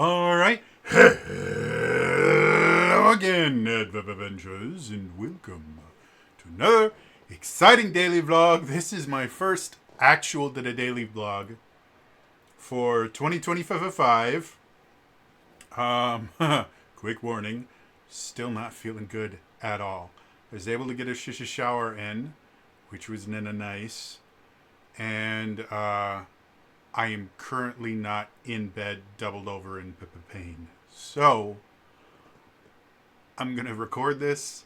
All right. Hello again, adventurers, and welcome to another exciting daily vlog. This is my first actual daily vlog for 2025. Quick warning, still not feeling good at all. I was able to get a shower in, which was nice, and I am currently not in bed, doubled over in pain. So, I'm going to record this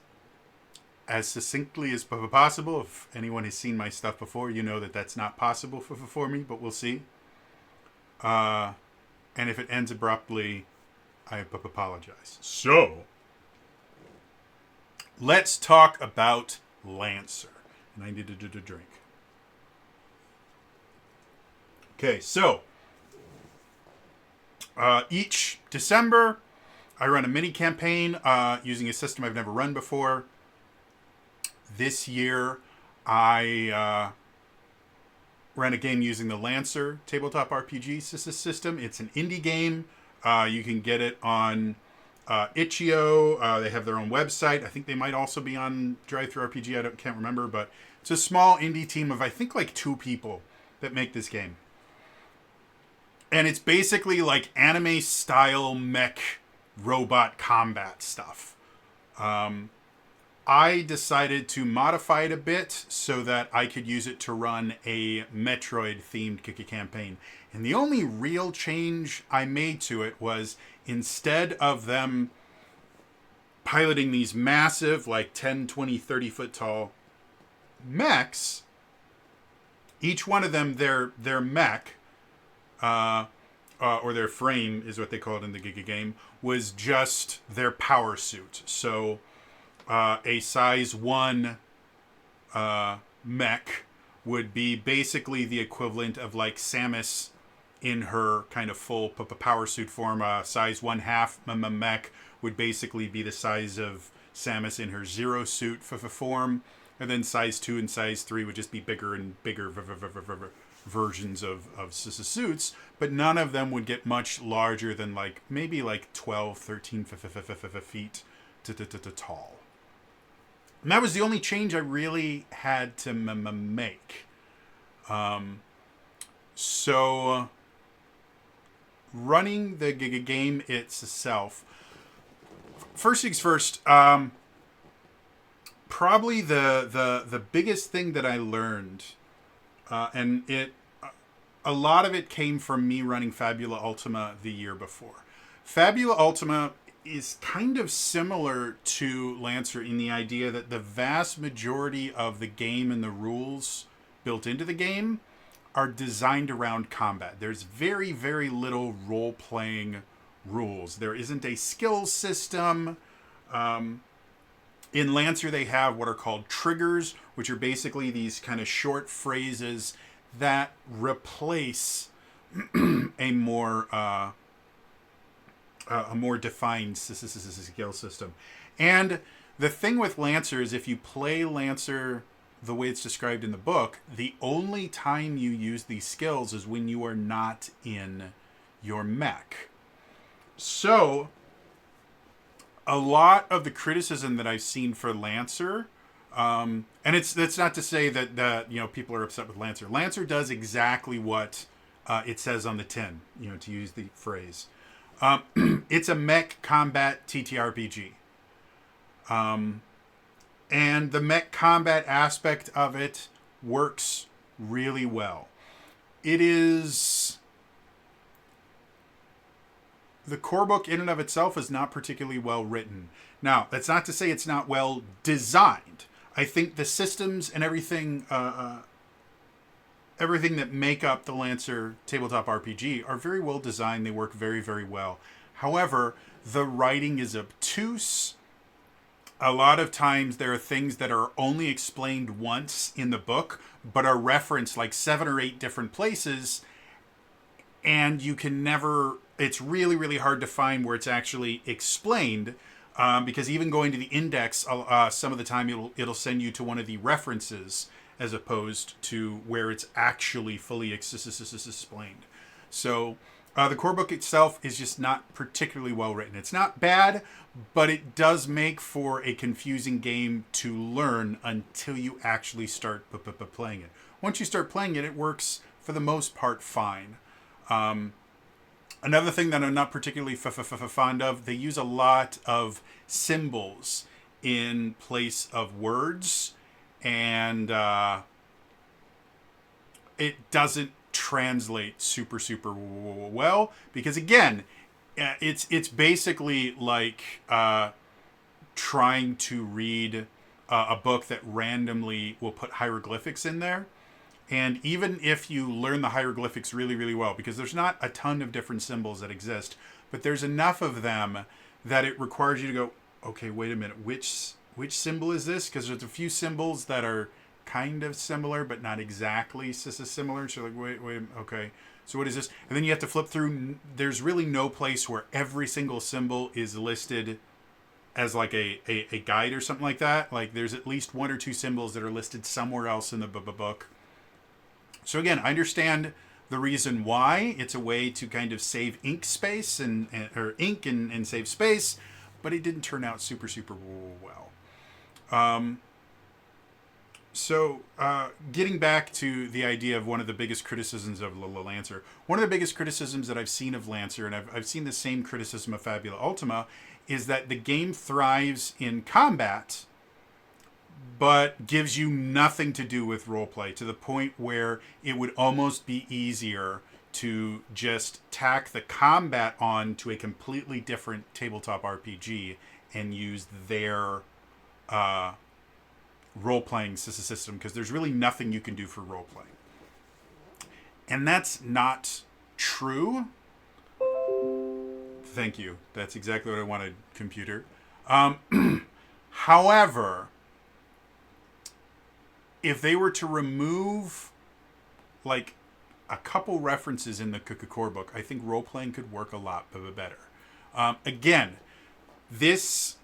as succinctly as possible. If anyone has seen my stuff before, you know that that's not possible for me, but we'll see. And if it ends abruptly, I apologize. So, let's talk about Lancer. And I need to do a drink. Okay, so each December, I run a mini campaign using a system I've never run before. This year, I ran a game using the Lancer tabletop RPG system. It's an indie game. You can get it on itch.io. They have their own website. I think they might also be on DriveThruRPG. Can't remember, but it's a small indie team of I think like 2 people that make this game. And it's basically like anime style mech robot combat stuff. I decided to modify it a bit so that I could use it to run a Metroid themed campaign. And the only real change I made to it was instead of them piloting these massive, like 10, 20, 30 foot tall mechs, each one of them, their mech, or their frame is what they call it in the game, was just their power suit. So a size 1 mech would be basically the equivalent of like Samus in her kind of full power suit form. Size 1/2 mech would basically be the size of Samus in her Zero suit form. And then size 2 and size 3 would just be bigger and bigger versions of suits, but none of them would get much larger than like maybe like 12, 13 feet tall. And that was the only change I really had to make. So running the game itself, first things first, probably the biggest thing that I learned, and a lot of it came from me running Fabula Ultima the year before. Fabula Ultima is kind of similar to Lancer in the idea that the vast majority of the game and the rules built into the game are designed around combat. There's very, very little role-playing rules. There isn't a skill system. In Lancer, they have what are called triggers, which are basically these kind of short phrases that replace a more defined skill system. And the thing with Lancer is if you play Lancer the way it's described in the book, the only time you use these skills is when you are not in your mech. So a lot of the criticism that I've seen for Lancer, and that's not to say that people are upset with Lancer. Lancer does exactly what it says on the tin, to use the phrase. It's a mech combat TTRPG. And the mech combat aspect of it works really well. It is... The core book in and of itself is not particularly well written. Now, that's not to say it's not well designed. I think the systems and everything that make up the Lancer tabletop RPG are very well designed. They work very, very well. However, the writing is obtuse. A lot of times there are things that are only explained once in the book, but are referenced like 7 or 8 different places, and you can never... It's really, really hard to find where it's actually explained, because even going to the index, some of the time it'll send you to one of the references as opposed to where it's actually fully explained. So The core book itself is just not particularly well written. It's not bad, but it does make for a confusing game to learn until you actually start playing it. Once you start playing it, it works for the most part fine. Another thing that I'm not particularly fond of, they use a lot of symbols in place of words, and it doesn't translate super well, because again, it's basically like trying to read a book that randomly will put hieroglyphics in there. And even if you learn the hieroglyphics really well, because there's not a ton of different symbols that exist, but there's enough of them that it requires you to go, okay, wait a minute, which symbol is this? Because there's a few symbols that are kind of similar, but not exactly similar. So like, wait, okay. So what is this? And then you have to flip through. There's really no place where every single symbol is listed as like a guide or something like that. Like there's at least one or two symbols that are listed somewhere else in the book. So again, I understand the reason why. It's a way to kind of save ink space or ink and save space, but it didn't turn out super well. So getting back to the idea of one of the biggest criticisms of Lancer, one of the biggest criticisms that I've seen of Lancer, and I've seen the same criticism of Fabula Ultima, is that the game thrives in combat, but gives you nothing to do with roleplay, to the point where it would almost be easier to just tack the combat on to a completely different tabletop RPG and use their role-playing system, because there's really nothing you can do for role-playing. And that's not true. Thank you. That's exactly what I wanted, computer. However, if they were to remove like a couple references in the core book, I think role-playing could work a lot better. Again, this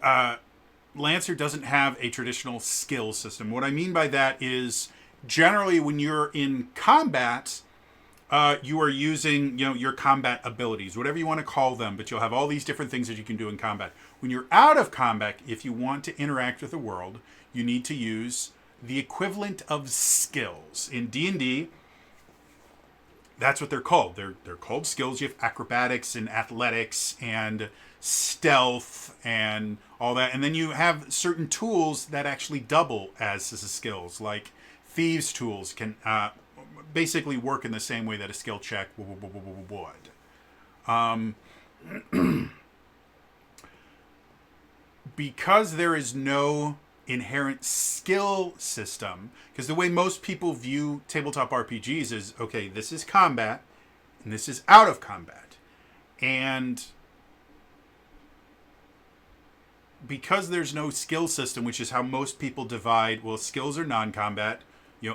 Lancer doesn't have a traditional skill system. What I mean by that is, generally when you're in combat, you are using, your combat abilities, whatever you want to call them, but you'll have all these different things that you can do in combat. When you're out of combat, if you want to interact with the world, you need to use the equivalent of skills. In D&D, that's what they're called. They're called skills. You have acrobatics and athletics and stealth and all that. And then you have certain tools that actually double as skills, like thieves' tools can basically work in the same way that a skill check would. Because there is no inherent skill system, because the way most people view tabletop RPGs is, okay, this is combat and this is out of combat. And because there's no skill system, which is how most people divide, well, skills are non-combat,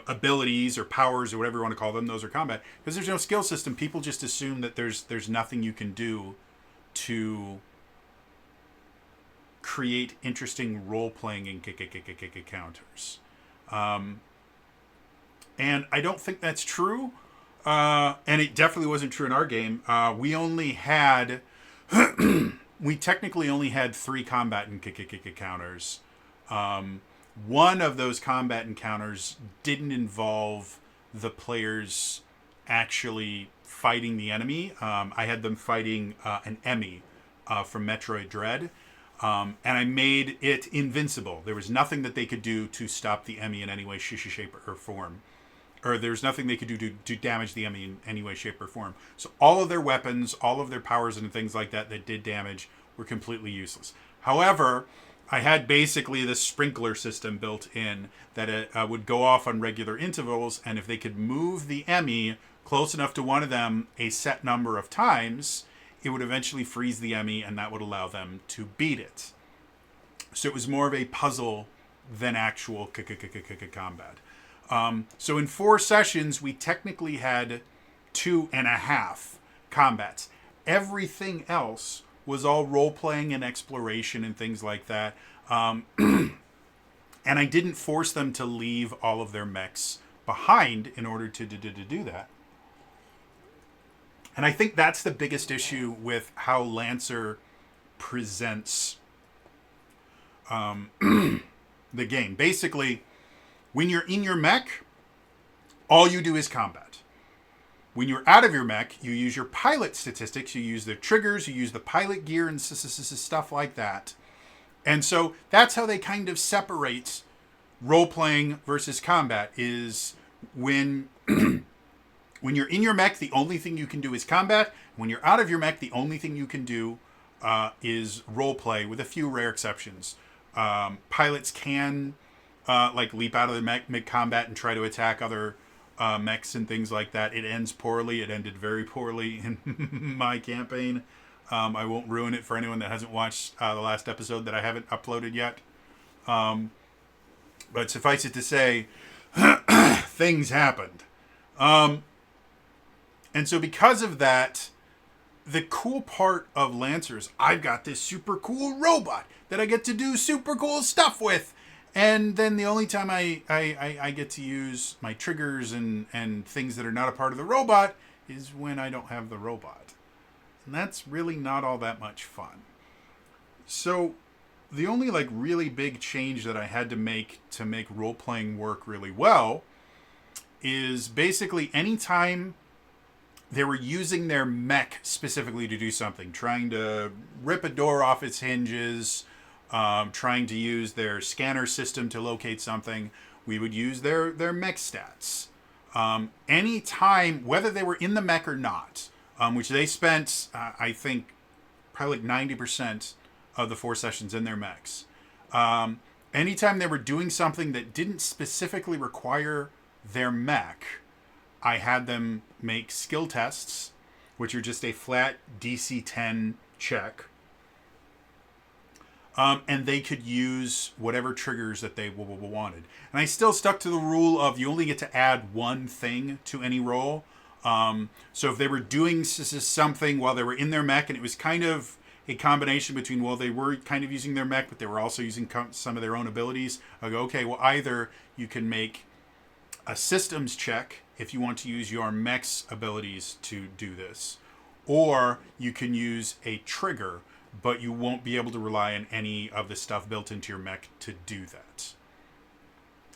abilities or powers or whatever you want to call them, those are combat. Because there's no skill system, people just assume that there's nothing you can do to create interesting role-playing encounters. And I don't think that's true. And it definitely wasn't true in our game. We technically only had 3 combat encounters. One of those combat encounters didn't involve the players actually fighting the enemy. I had them fighting an Emmy from Metroid Dread. And I made it invincible. There was nothing that they could do to stop the Emmy in any way, shape, or form. Or there's nothing they could do to damage the Emmy in any way, shape, or form. So all of their weapons, all of their powers and things like that did damage were completely useless. However, I had basically this sprinkler system built in that would go off on regular intervals, and if they could move the Emmy close enough to one of them a set number of times, it would eventually freeze the Emmy, and that would allow them to beat it. So it was more of a puzzle than actual combat. So in 4 sessions, we technically had 2.5 combats. Everything else was all role-playing and exploration and things like that. And I didn't force them to leave all of their mechs behind in order to do that. And I think that's the biggest issue with how Lancer presents the game. Basically, when you're in your mech, all you do is combat. When you're out of your mech, you use your pilot statistics, you use the triggers, you use the pilot gear and stuff like that. And so that's how they kind of separate role-playing versus combat, is when when you're in your mech, the only thing you can do is combat. When you're out of your mech, the only thing you can do is role-play, with a few rare exceptions. Pilots can like leap out of the mech mid-combat and try to attack other mechs and things like that. It ends poorly. It ended very poorly in my campaign. I won't ruin it for anyone that hasn't watched the last episode that I haven't uploaded yet. But suffice it to say, things happened. And so because of that, the cool part of Lancers, I've got this super cool robot that I get to do super cool stuff with. And then the only time I get to use my triggers and things that are not a part of the robot is when I don't have the robot. And that's really not all that much fun. So the only like really big change that I had to make role-playing work really well is basically anytime they were using their mech specifically to do something, trying to rip a door off its hinges, trying to use their scanner system to locate something, we would use their mech stats. Anytime, whether they were in the mech or not, which they spent, I think, probably like 90% of the 4 sessions in their mechs. Anytime they were doing something that didn't specifically require their mech, I had them make skill tests, which are just a flat DC 10 check. And they could use whatever triggers that they wanted. And I still stuck to the rule of you only get to add one thing to any roll. So if they were doing something while they were in their mech, and it was kind of a combination between, well, they were kind of using their mech, but they were also using some of their own abilities, I go, okay, well, either you can make a systems check if you want to use your mech's abilities to do this, or you can use a trigger, but you won't be able to rely on any of the stuff built into your mech to do that.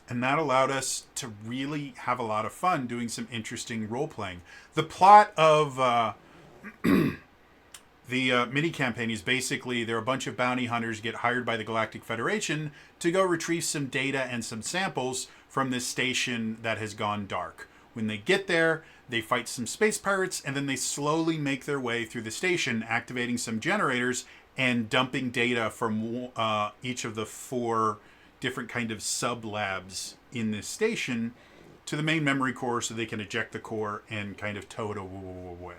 And that allowed us to really have a lot of fun doing some interesting role-playing. The plot of the mini-campaign is basically there are a bunch of bounty hunters get hired by the Galactic Federation to go retrieve some data and some samples from this station that has gone dark. When they get there, they fight some space pirates, and then they slowly make their way through the station, activating some generators and dumping data from each of the 4 different kind of sub-labs in this station to the main memory core so they can eject the core and kind of tow it away.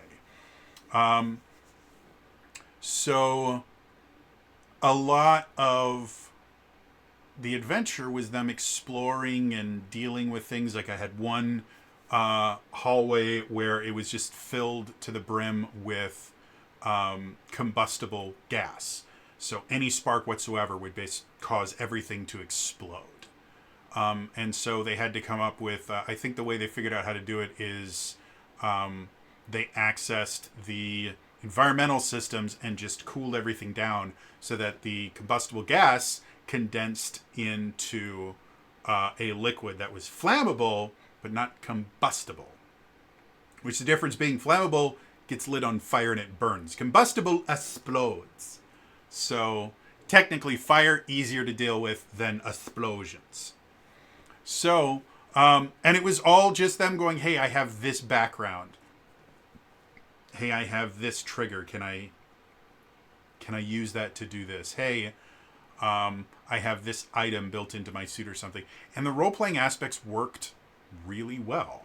So a lot of the adventure was them exploring and dealing with things. Like I had one hallway where it was just filled to the brim with combustible gas. So any spark whatsoever would cause everything to explode. And so they had to come up with, I think the way they figured out how to do it is they accessed the environmental systems and just cooled everything down so that the combustible gas condensed into a liquid that was flammable but not combustible. Which the difference being flammable gets lit on fire and it burns. Combustible explodes. So technically fire easier to deal with than explosions. So, and it was all just them going, hey, I have this background. Hey, I have this trigger. Can I use that to do this? Hey, I have this item built into my suit or something. And the role-playing aspects worked really well.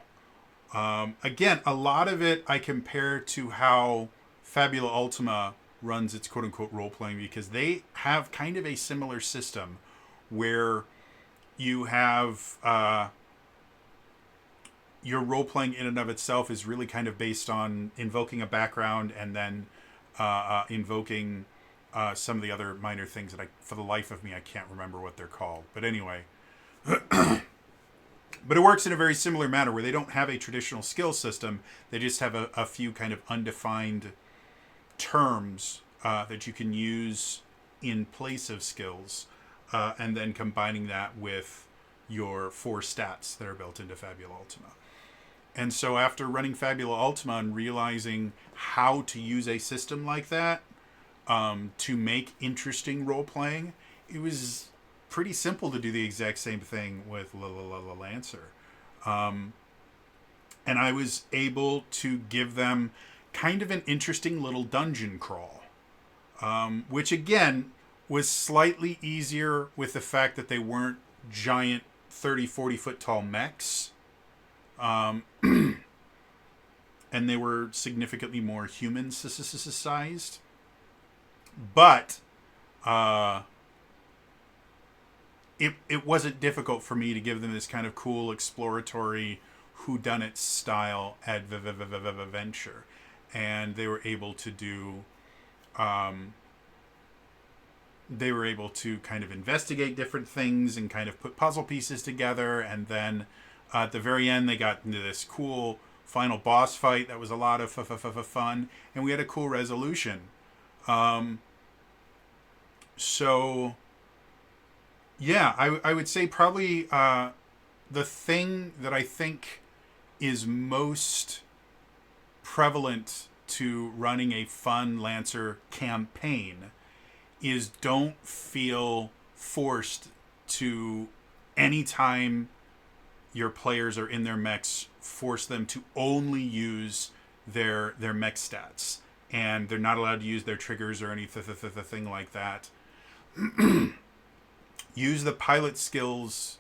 Again, a lot of it I compare to how Fabula Ultima runs its quote-unquote role-playing, because they have kind of a similar system where you have your role-playing in and of itself is really kind of based on invoking a background and then invoking some of the other minor things that for the life of me, I can't remember what they're called. But anyway, But it works in a very similar manner where they don't have a traditional skill system. They just have a few kind of undefined terms that you can use in place of skills, and then combining that with your 4 stats that are built into Fabula Ultima. And so after running Fabula Ultima and realizing how to use a system like that to make interesting role-playing, it was pretty simple to do the exact same thing with Lancer. And I was able to give them kind of an interesting little dungeon crawl, which again was slightly easier with the fact that they weren't giant 30, 40 foot tall mechs. And they were significantly more human sized. But it wasn't difficult for me to give them this kind of cool exploratory whodunit style adventure. And they were able to do... they were able to kind of investigate different things and kind of put puzzle pieces together. And then at the very end, they got into this cool final boss fight that was a lot of fun. And we had a cool resolution. So, yeah, I would say probably the thing that I think is most prevalent to running a fun Lancer campaign is don't feel forced to, anytime your players are in their mechs, force them to only use their mech stats. And they're not allowed to use their triggers or anything like that. Use the pilot skills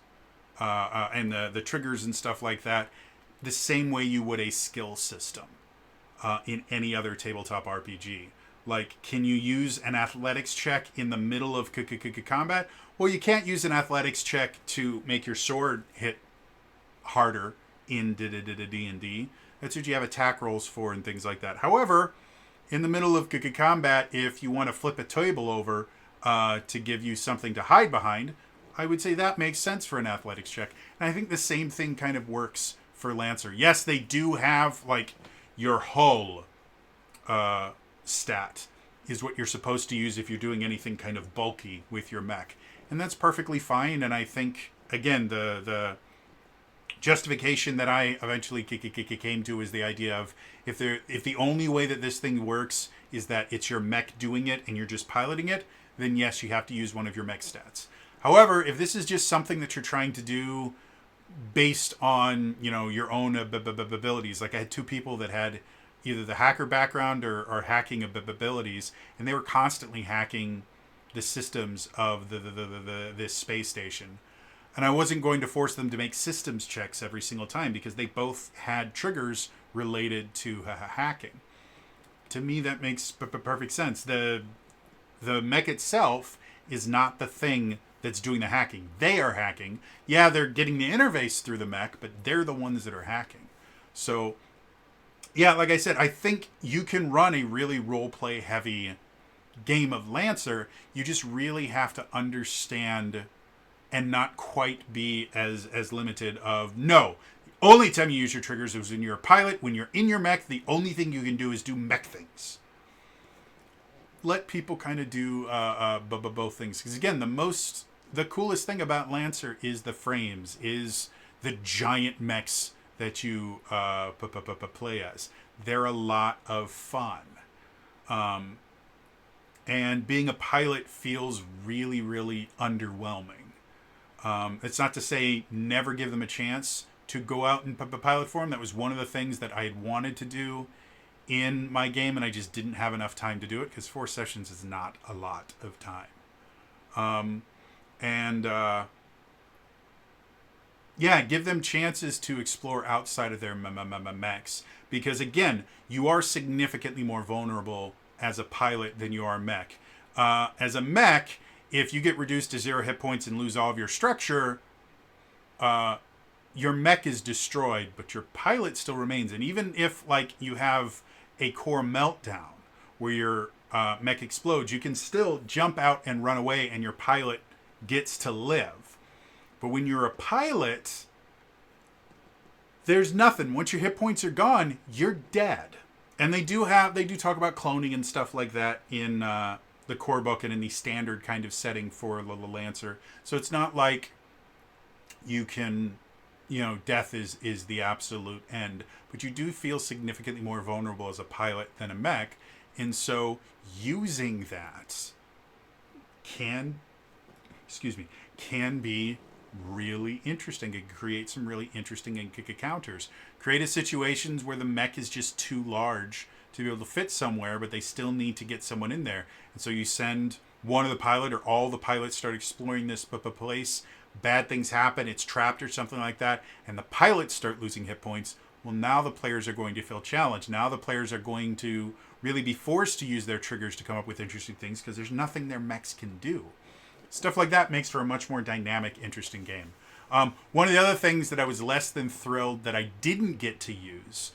and the triggers and stuff like that the same way you would a skill system in any other tabletop RPG. Like, can you use an athletics check in the middle of combat? Well, you can't use an athletics check to make your sword hit harder in D&D. That's what you have attack rolls for and things like that. However, in the middle of combat, if you want to flip a table over to give you something to hide behind, I would say that makes sense for an athletics check. And I think the same thing kind of works for Lancer. Yes, they do have, like, your hull stat is what you're supposed to use if you're doing anything kind of bulky with your mech. And that's perfectly fine. And I think, again, the justification that I eventually came to is the idea of if the only way that this thing works is that it's your mech doing it and you're just piloting it, then yes, you have to use one of your mech stats. However, if this is just something that you're trying to do based on, your own abilities, like I had 2 people that had either the hacker background or hacking abilities, and they were constantly hacking the systems of this space station. And I wasn't going to force them to make systems checks every single time because they both had triggers related to hacking. To me, that makes perfect sense. The mech itself is not the thing that's doing the hacking. They are hacking. Yeah, they're getting the interface through the mech, but they're the ones that are hacking. So, yeah, like I said, I think you can run a really role-play heavy game of Lancer. You just really have to understand and not quite be as limited of, no, the only time you use your triggers is when you're a pilot. When you're in your mech, the only thing you can do is do mech things. Let people kind of do both things. Because again, the coolest thing about Lancer is the frames, is the giant mechs that you play as. They're a lot of fun. And being a pilot feels really, really underwhelming. It's not to say never give them a chance to go out in pilot form. That was one of the things that I had wanted to do in my game, and I just didn't have enough time to do it because 4 sessions is not a lot of time. Yeah, give them chances to explore outside of their mechs, because again, you are significantly more vulnerable as a pilot than you are a mech. As a mech, if you get reduced to 0 hit points and lose all of your structure, your mech is destroyed, but your pilot still remains. And even if, like, you have a core meltdown where your mech explodes, you can still jump out and run away, and your pilot gets to live. But when you're a pilot, there's nothing. Once your hit points are gone, you're dead. And they do talk about cloning and stuff like that in the core book and in the standard kind of setting for the Lancer. So it's not like you can, death is the absolute end. But you do feel significantly more vulnerable as a pilot than a mech. And so using that can be really interesting. It can create some really interesting encounters. Create situations where the mech is just too large to be able to fit somewhere, but they still need to get someone in there. And so you send one of the pilot or all the pilots start exploring this place. Bad things happen. It's trapped or something like that. And the pilots start losing hit points. Well, now the players are going to feel challenged. Now the players are going to really be forced to use their triggers to come up with interesting things because there's nothing their mechs can do. Stuff like that makes for a much more dynamic, interesting game. One of the other things that I was less than thrilled that I didn't get to use,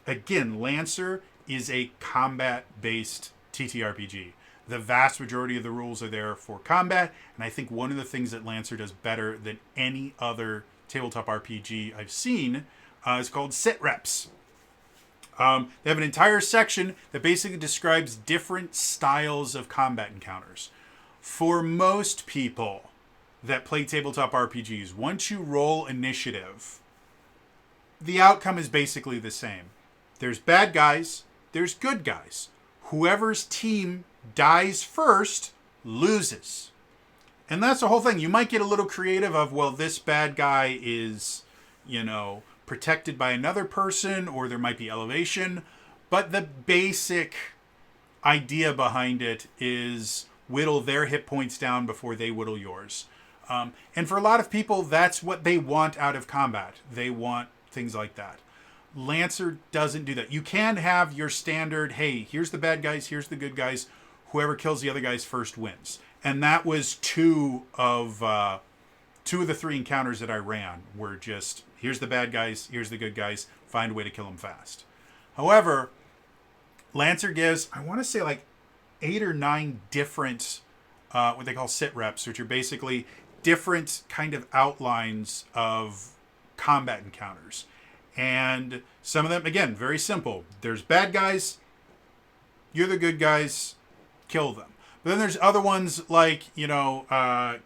again, Lancer is a combat-based TTRPG. The vast majority of the rules are there for combat, and I think one of the things that Lancer does better than any other tabletop RPG I've seen is called sit reps. They have an entire section that basically describes different styles of combat encounters. For most people that play tabletop RPGs, once you roll initiative, the outcome is basically the same. There's bad guys, there's good guys. Whoever's team dies first loses. And that's the whole thing. You might get a little creative of, well, this bad guy is, protected by another person, or there might be elevation. But the basic idea behind it is whittle their hit points down before they whittle yours. And for a lot of people, that's what they want out of combat. They want things like that. Lancer doesn't do that. You can have your standard, hey, here's the bad guys, here's the good guys. Whoever kills the other guys first wins. And that was two of the three encounters that I ran were just, here's the bad guys, here's the good guys, find a way to kill them fast. However, Lancer gives, I want to say like 8 or 9 different, what they call sit reps, which are basically different kind of outlines of combat encounters. And some of them, again, very simple. There's bad guys, you're the good guys, kill them. But then there's other ones like,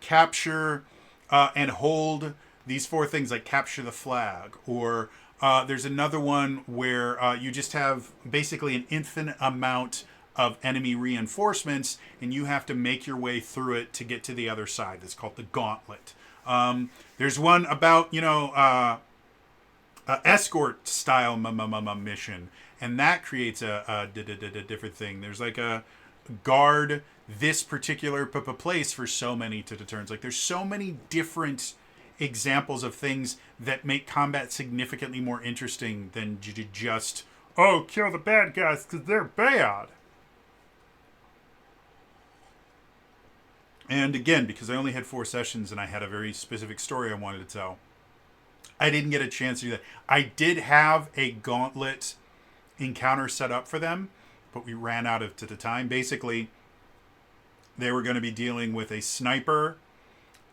capture and hold these 4 things, like capture the flag. Or there's another one where you just have basically an infinite amount of enemy reinforcements, and you have to make your way through it to get to the other side. That's called the gauntlet. There's one about, escort style mission, and that creates a different thing. There's like a guard this particular place for so many turns. Like there's so many different examples of things that make combat significantly more interesting than just, oh, kill the bad guys because they're bad. And again, because I only had 4 sessions and I had a very specific story I wanted to tell, I didn't get a chance to do that. I did have a gauntlet encounter set up for them, but we ran out of the time. Basically, they were going to be dealing with a sniper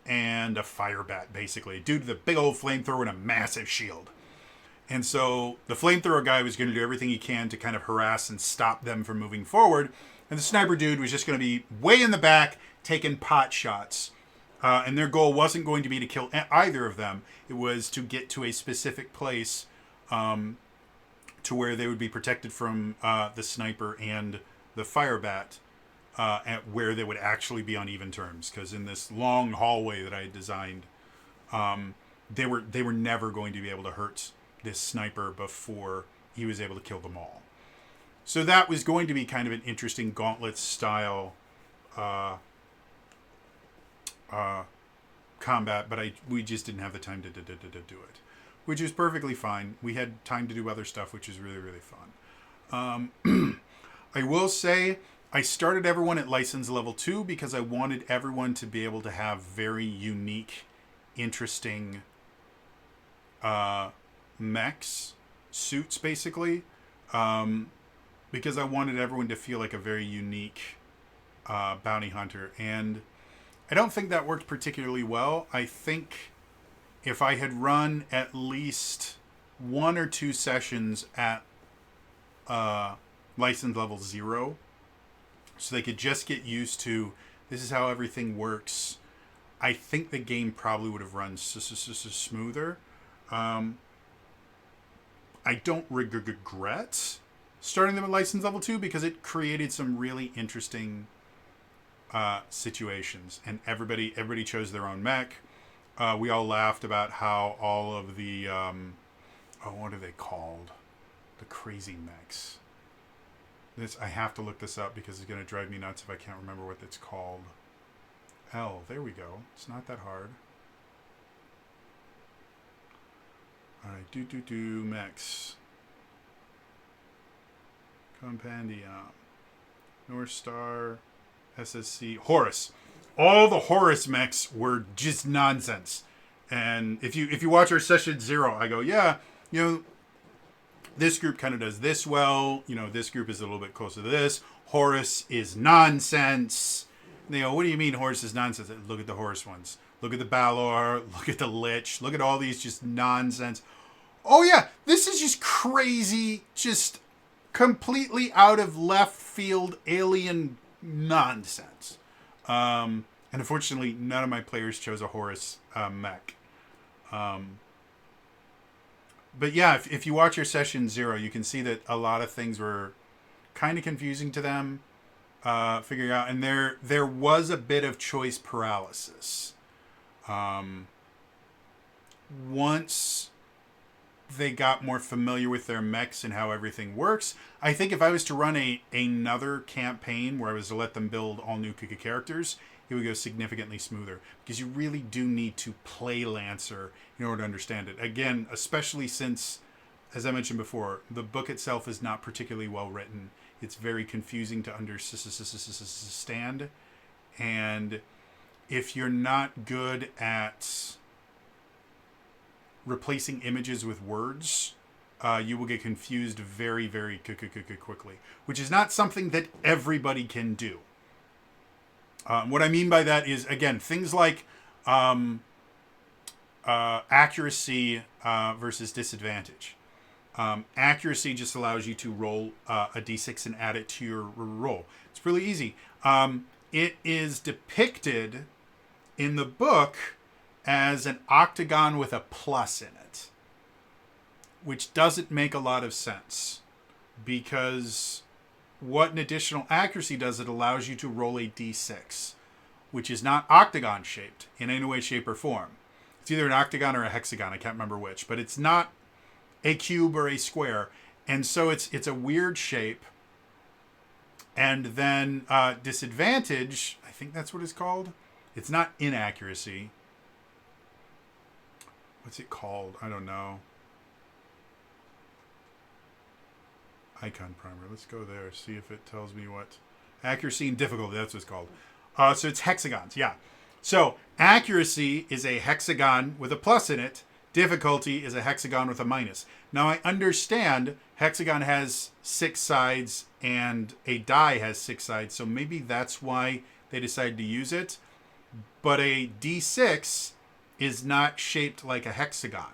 and a fire bat, basically. A dude with a big old flamethrower and a massive shield. And so the flamethrower guy was going to do everything he can to kind of harass and stop them from moving forward. And the sniper dude was just going to be way in the back, taking pot shots. And their goal wasn't going to be to kill either of them. It was to get to a specific place to where they would be protected from the sniper and the fire bat, at where they would actually be on even terms. Because in this long hallway that I had designed, they were never going to be able to hurt this sniper before he was able to kill them all. So that was going to be kind of an interesting gauntlet style combat, but we just didn't have the time to do it, which is perfectly fine. We had time to do other stuff, which is really, really fun. I will say I started everyone at license level 2 because I wanted everyone to be able to have very unique, interesting mechs, suits, basically, because I wanted everyone to feel like a very unique bounty hunter. And I don't think that worked particularly well. I think if I had run at least 1 or 2 sessions at license level 0, so they could just get used to this is how everything works, I think the game probably would have run smoother. I don't regret starting them at license level 2 because it created some really interesting situations, and everybody chose their own mech. We all laughed about how all of the what are they called? The crazy mechs. I have to look this up because it's going to drive me nuts if I can't remember what it's called. There we go. It's not that hard. All right, mechs. Compendium. North Star, SSC, Horus. All the Horus mechs were just nonsense. And if you watch our session 0, I go, yeah, this group kind of does this well. This group is a little bit closer to this. Horus is nonsense. And they go, what do you mean Horus is nonsense? Look at the Horus ones. Look at the Balor. Look at the Lich. Look at all these just nonsense. Oh yeah, this is just crazy, just completely out of left field alien nonsense. And unfortunately, none of my players chose a Horus mech. But yeah, if you watch your session 0, you can see that a lot of things were kind of confusing to them, figuring out, and there was a bit of choice paralysis. Once they got more familiar with their mechs and how everything works, I think if I was to run another campaign where I was to let them build all new Kuka characters, it would go significantly smoother, because you really do need to play Lancer in order to understand it. Again, especially since, as I mentioned before, the book itself is not particularly well written. It's very confusing to understand. And if you're not good at replacing images with words, you will get confused very, very quickly, which is not something that everybody can do. What I mean by that is, again, things like accuracy versus disadvantage. Accuracy just allows you to roll a d6 and add it to your roll. It's really easy. It is depicted in the book as an octagon with a plus in it, which doesn't make a lot of sense, because what an additional accuracy does, it allows you to roll a d6, which is not octagon shaped in any way, shape, or form. It's either an octagon or a hexagon. I can't remember which, but it's not a cube or a square. And so it's a weird shape. And then disadvantage, I think that's what it's called. It's not inaccuracy. What's it called? I don't know. Icon primer. Let's go there. See if it tells me what. Accuracy and difficulty. That's what it's called. So it's hexagons. Yeah. So accuracy is a hexagon with a plus in it. Difficulty is a hexagon with a minus. Now I understand hexagon has 6 sides and a die has 6 sides. So maybe that's why they decided to use it. But a D6 is not shaped like a hexagon.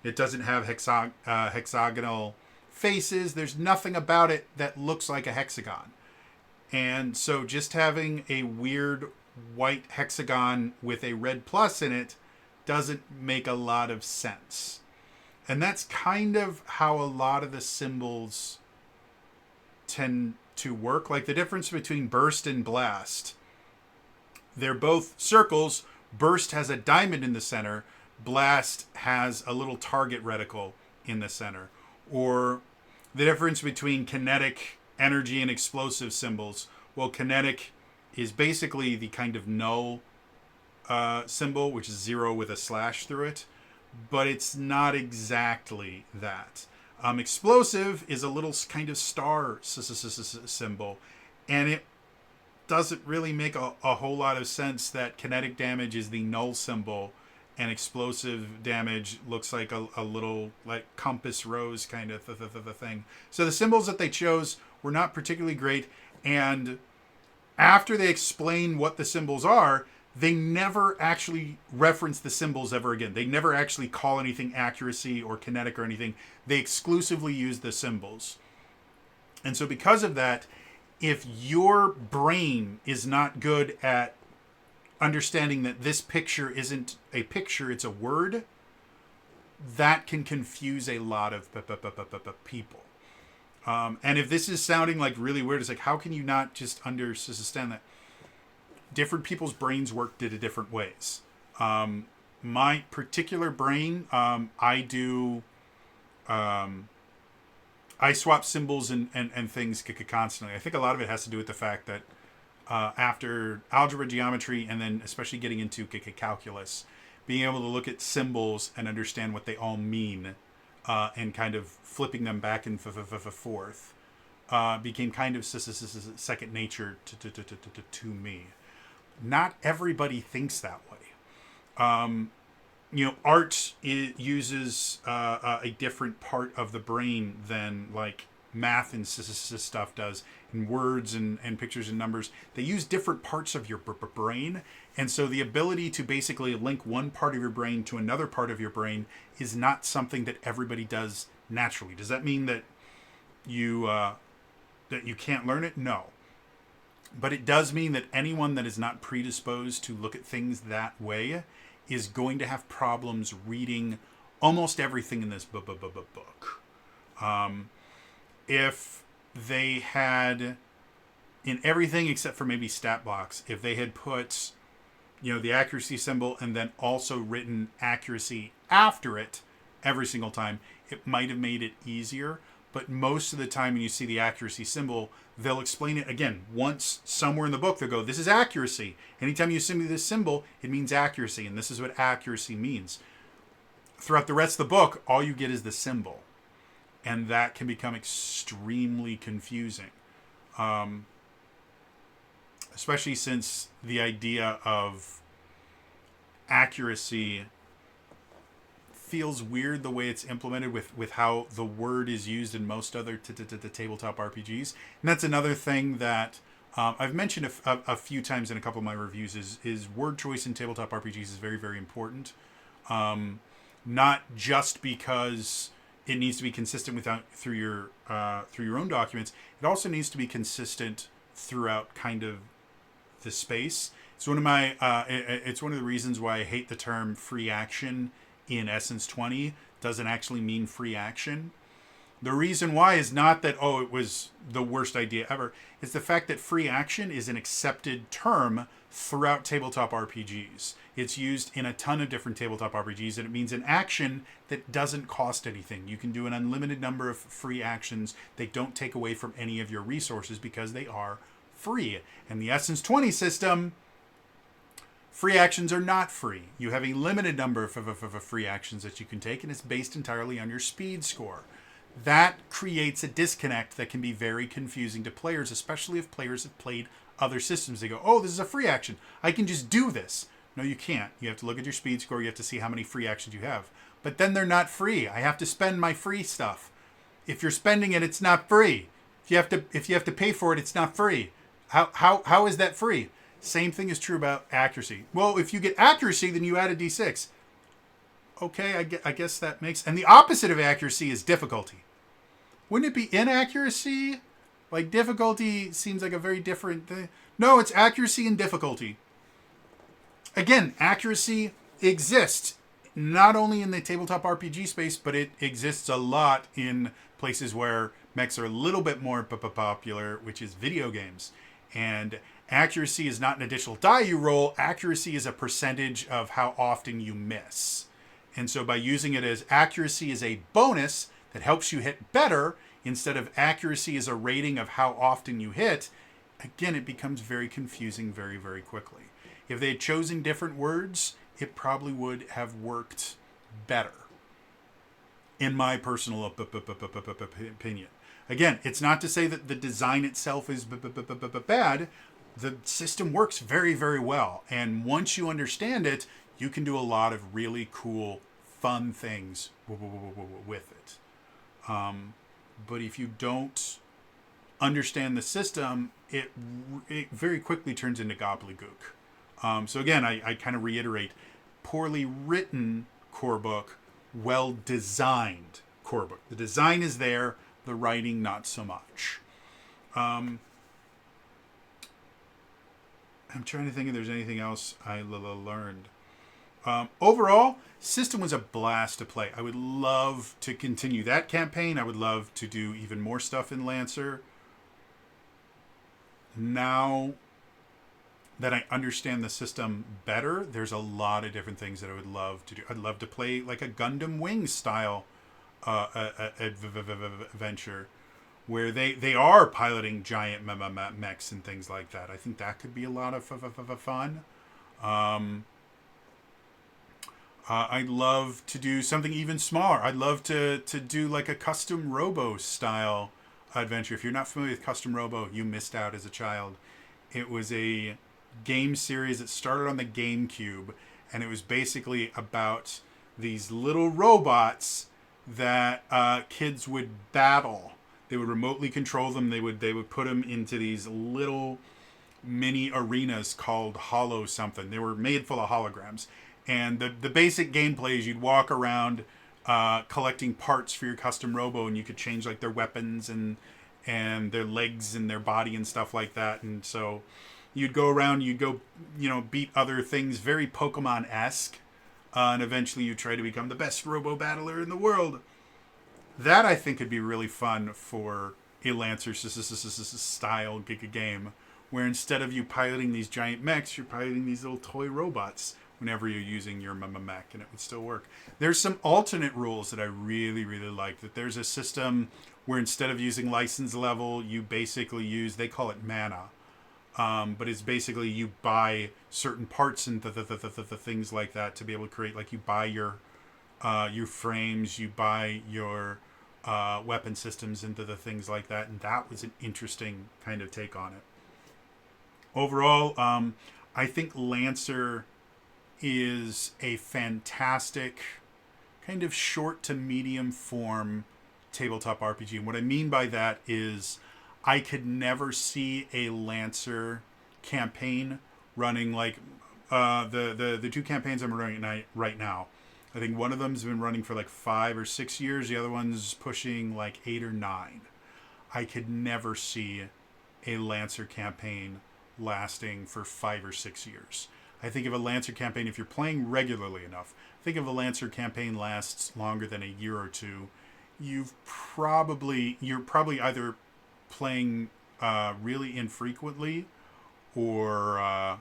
It doesn't have hexagonal faces. There's nothing about it that looks like a hexagon. And so just having a weird white hexagon with a red plus in it doesn't make a lot of sense. And that's kind of how a lot of the symbols tend to work. Like the difference between burst and blast. They're both circles. Burst has a diamond in the center. Blast has a little target reticle in the center. Or the difference between kinetic energy and explosive symbols. Well, kinetic is basically the kind of null symbol, which is 0 with a slash through it. But it's not exactly that. Explosive is a little kind of star symbol. And it doesn't really make a whole lot of sense that kinetic damage is the null symbol and explosive damage looks like a little like compass rose kind of thing. So the symbols that they chose were not particularly great, and after they explain what the symbols are, they never actually reference the symbols ever again. They never actually call anything accuracy or kinetic or anything. They exclusively use the symbols. And so because of that, if your brain is not good at understanding that this picture isn't a picture, it's a word, that can confuse a lot of people. And if this is sounding like really weird, it's like, how can you not just understand that? Different people's brains work in different ways. My particular brain, I swap symbols and things constantly. I think a lot of it has to do with the fact that after algebra, geometry, and then especially getting into calculus, being able to look at symbols and understand what they all mean, and kind of flipping them back and forth, became kind of second nature to me. Not everybody thinks that way. Art uses a different part of the brain than like math and stuff does, and words and pictures and numbers. They use different parts of your brain. And so the ability to basically link one part of your brain to another part of your brain is not something that everybody does naturally. Does that mean that you can't learn it? No. But it does mean that anyone that is not predisposed to look at things that way is going to have problems reading almost everything in this book. If they had, in everything except for maybe stat blocks, if they had put, the accuracy symbol and then also written accuracy after it every single time, it might have made it easier. But most of the time when you see the accuracy symbol, they'll explain it again. Once somewhere in the book, they'll go, this is accuracy. Anytime you see this symbol, it means accuracy. And this is what accuracy means. Throughout the rest of the book, all you get is the symbol. And that can become extremely confusing. Especially since the idea of accuracy feels weird the way it's implemented with how the word is used in most other tabletop RPGs. And that's another thing that I've mentioned a few times in a couple of my reviews is word choice in tabletop RPGs is very, very important. Not just because it needs to be consistent through your own documents. It also needs to be consistent throughout kind of the space. It's one of my it's one of the reasons why I hate the term free action in Essence 20. Doesn't actually mean free action. The reason why is not that, it was the worst idea ever. It's the fact that free action is an accepted term throughout tabletop RPGs. It's used in a ton of different tabletop RPGs, and it means an action that doesn't cost anything. You can do an unlimited number of free actions. They don't take away from any of your resources because they are free. And the Essence 20 system, free actions are not free. You have a limited number of free actions that you can take, and it's based entirely on your speed score. That creates a disconnect that can be very confusing to players, especially if players have played other systems. They go, this is a free action. I can just do this. No, you can't. You have to look at your speed score. You have to see how many free actions you have. But then they're not free. I have to spend my free stuff. If you're spending it, it's not free. If you have to pay for it, it's not free. How is that free? Same thing is true about accuracy. Well, if you get accuracy, then you add a d6. Okay, I guess that makes... And the opposite of accuracy is difficulty. Wouldn't it be inaccuracy? Like, difficulty seems like a very different thing. No, it's accuracy and difficulty. Again, accuracy exists not only in the tabletop RPG space, but it exists a lot in places where mechs are a little bit more popular, which is video games. And accuracy is not an additional die you roll. Accuracy is a percentage of how often you miss. And so by using it as accuracy is a bonus that helps you hit better, instead of accuracy as a rating of how often you hit, again, it becomes very confusing very, very quickly. If they had chosen different words, it probably would have worked better, in my personal opinion. Again, it's not to say that the design itself is bad. The system works very, very well. And once you understand it, you can do a lot of really cool, fun things with it. But if you don't understand the system, it very quickly turns into gobbledygook. So again, I kind of reiterate, poorly written core book, well designed core book. The design is there, the writing not so much. I'm trying to think if there's anything else I learned. Overall, system was a blast to play. I would love to continue that campaign. I would love to do even more stuff in Lancer. Now that I understand the system better, there's a lot of different things that I would love to do. I'd love to play like a Gundam Wing style adventure where they are piloting giant mechs and things like that. I think that could be a lot of fun. I'd love to do something even smaller. I'd love to do like a custom robo style adventure. If you're not familiar with custom robo, you missed out as a child. It was a game series that started on the GameCube, and it was basically about these little robots that kids would battle. They would remotely control them. They would put them into these little mini arenas called Hollow something. They were made full of holograms. And the basic gameplay is you'd walk around collecting parts for your custom robo, and you could change like their weapons and their legs and their body and stuff like that. And so you'd go around, you'd go, beat other things, very Pokemon-esque. And eventually you try to become the best robo battler in the world. That, I think, could be really fun for a Lancer style game, where instead of you piloting these giant mechs, you're piloting these little toy robots whenever you're using your mech, and it would still work. There's some alternate rules that I really, really like. That there's a system where instead of using license level, you basically use, they call it mana. But it's basically you buy certain parts and the things like that to be able to create, like you buy your frames, you buy your weapon systems into the things like that, and that was an interesting kind of take on it. Overall, I think Lancer is a fantastic kind of short to medium form tabletop RPG. And what I mean by that is I could never see a Lancer campaign running like the two campaigns I'm running right now. I think one of them's been running for like 5 or 6 years. The other one's pushing like 8 or 9. I could never see a Lancer campaign lasting for 5 or 6 years. I think of a Lancer campaign, if you're playing regularly enough, I think if a Lancer campaign lasts longer than a year or two, you're probably either playing really infrequently, or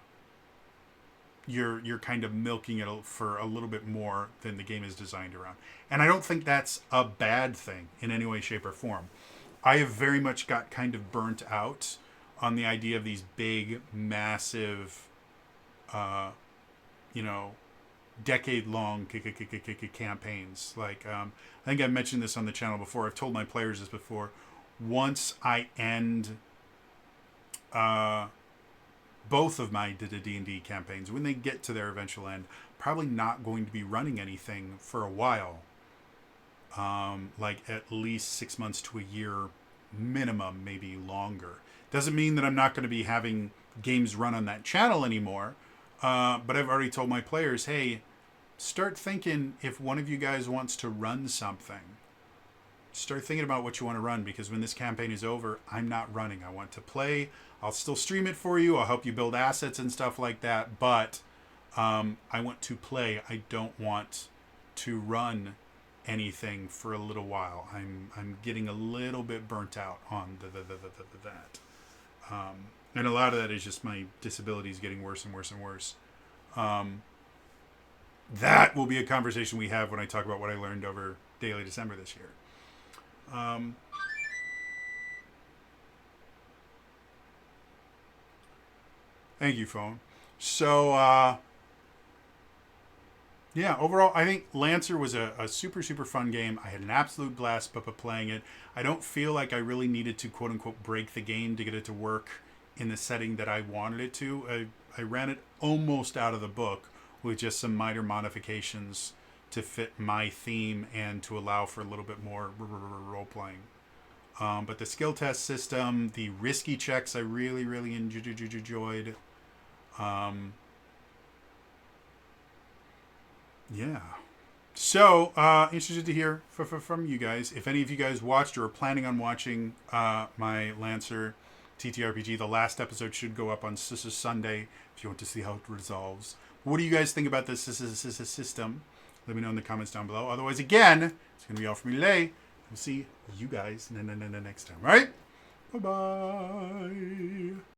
you're kind of milking it for a little bit more than the game is designed around. And I don't think that's a bad thing in any way, shape, or form. I have very much got kind of burnt out on the idea of these big, massive, decade-long campaigns. Like, I think I've mentioned this on the channel before. I've told my players this before. Once I end both of my D&D campaigns, when they get to their eventual end, probably not going to be running anything for a while. Like at least 6 months to a year minimum, maybe longer. Doesn't mean that I'm not going to be having games run on that channel anymore. But I've already told my players, hey, start thinking if one of you guys wants to run something. Start thinking about what you want to run, because when this campaign is over, I'm not running. I want to play. I'll still stream it for you. I'll help you build assets and stuff like that. But I want to play. I don't want to run anything for a little while. I'm getting a little bit burnt out on that. And a lot of that is just my disability is getting worse and worse and worse. That will be a conversation we have when I talk about what I learned over Daily December this year. Thank you, phone. So, yeah, overall, I think Lancer was a super, super fun game. I had an absolute blast playing it. I don't feel like I really needed to, quote-unquote, break the game to get it to work in the setting that I wanted it to. I ran it almost out of the book with just some minor modifications to fit my theme and to allow for a little bit more role-playing. But the skill test system, the risky checks, I really, really enjoyed. Yeah. So, interested to hear from you guys. If any of you guys watched or are planning on watching my Lancer TTRPG, the last episode should go up on Sunday if you want to see how it resolves. What do you guys think about this system? Let me know in the comments down below. Otherwise, again, it's going to be all from me today. We'll see you guys next time. All right? Bye-bye.